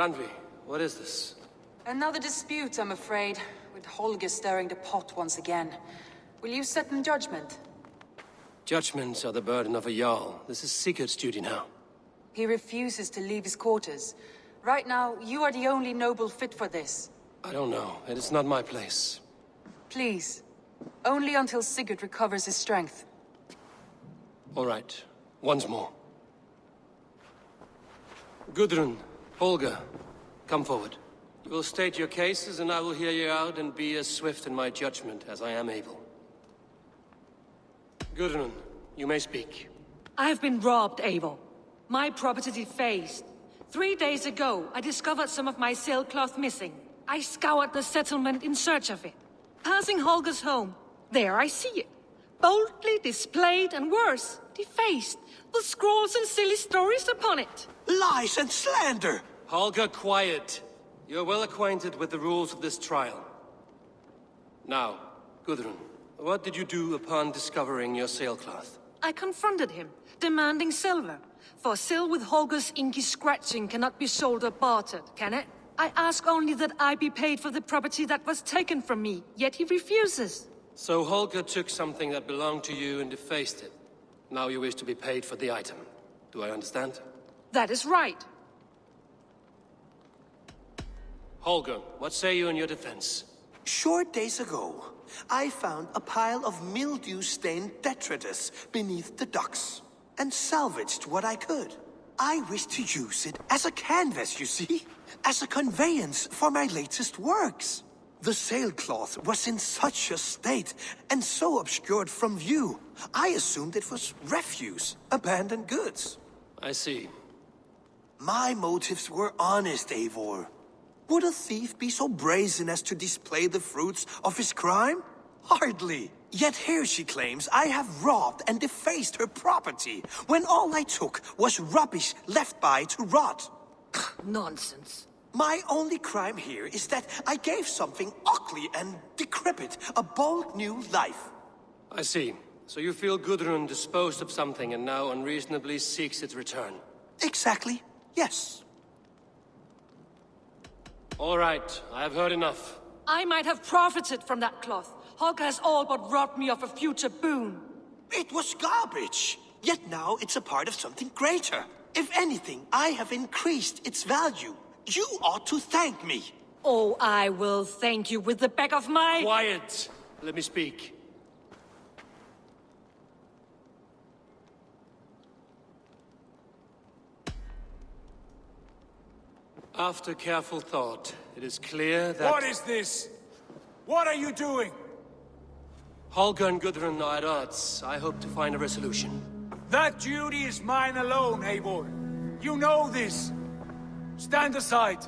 Randvi, what is this? Another dispute, I'm afraid, with Holger stirring the pot once again. Will you set in judgment? Judgments are the burden of a Jarl. This is Sigurd's duty now. He refuses to leave his quarters. Right now, you are the only noble fit for this. I don't know. It is not my place. Please. Only until Sigurd recovers his strength. All right. Once more. Gudrun, Holger, come forward. You will state your cases, and I will hear you out and be as swift in my judgment as I am able. Gudrun, you may speak. I have been robbed, Eivor. My property defaced. 3 days ago, I discovered some of my sailcloth missing. I scoured the settlement in search of it. Passing Holger's home, there I see it. Boldly displayed and worse, defaced, with scrawls and silly stories upon it. Lies and slander! Holger, quiet. You're well acquainted with the rules of this trial. Now, Gudrun, what did you do upon discovering your sailcloth? I confronted him, demanding silver. For sil with Holger's inky scratching cannot be sold or bartered, can it? I ask only that I be paid for the property that was taken from me, yet he refuses. So Holger took something that belonged to you and defaced it. Now you wish to be paid for the item. Do I understand? That is right. Holger, what say you in your defense? Short days ago, I found a pile of mildew-stained detritus beneath the docks, and salvaged what I could. I wish to use it as a canvas, you see? As a conveyance for my latest works. The sailcloth was in such a state, and so obscured from view, I assumed it was refuse, abandoned goods. I see. My motives were honest, Eivor. Would a thief be so brazen as to display the fruits of his crime? Hardly. Yet here she claims I have robbed and defaced her property, when all I took was rubbish left by to rot. Nonsense. My only crime here is that I gave something ugly and decrepit a bold new life. I see. So you feel Gudrun disposed of something and now unreasonably seeks its return? Exactly, yes. All right, I have heard enough. I might have profited from that cloth. Holger has all but robbed me of a future boon. It was garbage. Yet now it's a part of something greater. If anything, I have increased its value. You ought to thank me. Oh, I will thank you with the back of my... Quiet! Let me speak. After careful thought, it is clear that... What is this? What are you doing? Holger and Gudrun are at odds. I hope to find a resolution. That duty is mine alone, Eivor. You know this. Stand aside.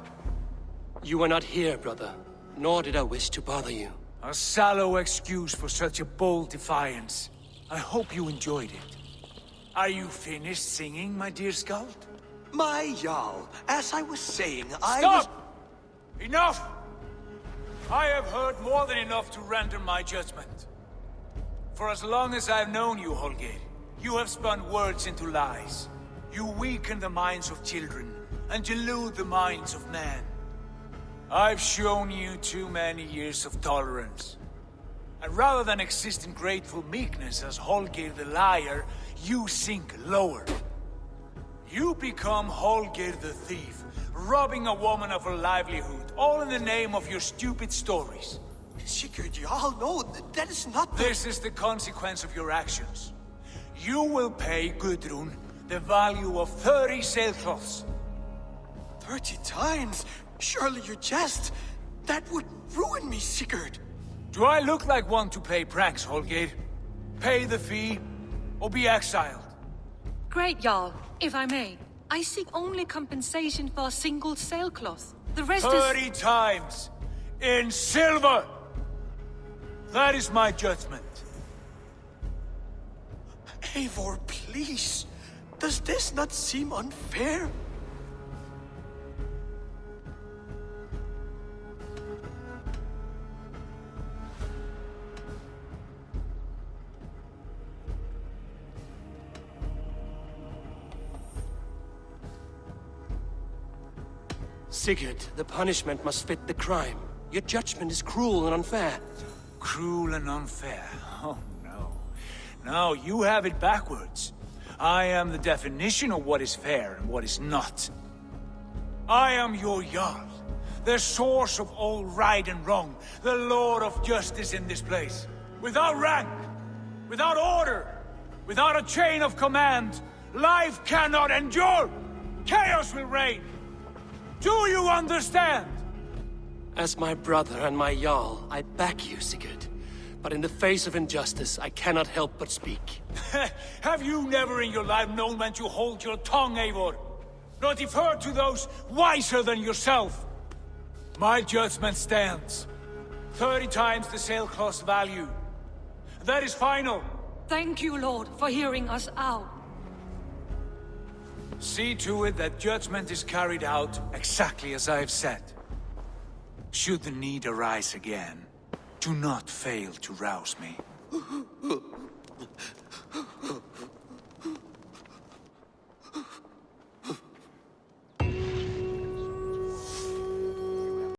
You were not here, brother. Nor did I wish to bother you. A sallow excuse for such a bold defiance. I hope you enjoyed it. Are you finished singing, my dear scout? My Jarl, as I was saying, Stop! Enough! I have heard more than enough to render my judgment. For as long as I've known you, Holger, you have spun words into lies. You weaken the minds of children, and delude the minds of men. I've shown you too many years of tolerance. And rather than exist in grateful meekness as Holger the liar, you sink lower. You become Holger the thief, robbing a woman of her livelihood, all in the name of your stupid stories. Sigurd, Jarl, no, that is not the... This is the consequence of your actions. You will pay Gudrun the value of 30 sailcloths. 30 times? Surely you jest. That would ruin me, Sigurd. Do I look like one to play pranks, Holger? Pay the fee, or be exiled. Great, Jarl. If I may, I seek only compensation for a single sailcloth. The rest 30 times! In silver! That is my judgment. Eivor, please. Does this not seem unfair? Sigurd, the punishment must fit the crime. Your judgment is cruel and unfair. Cruel and unfair? Oh, no. No, you have it backwards. I am the definition of what is fair and what is not. I am your Jarl, the source of all right and wrong, the Lord of justice in this place. Without rank, without order, without a chain of command, life cannot endure. Chaos will reign. Do you understand? As my brother and my Jarl, I back you, Sigurd. But in the face of injustice, I cannot help but speak. Have you never in your life known when to hold your tongue, Eivor? Nor defer to those wiser than yourself? My judgment stands. 30 times the sailcloth's value. That is final. Thank you, Lord, for hearing us out. See to it that judgment is carried out exactly as I have said. Should the need arise again, do not fail to rouse me.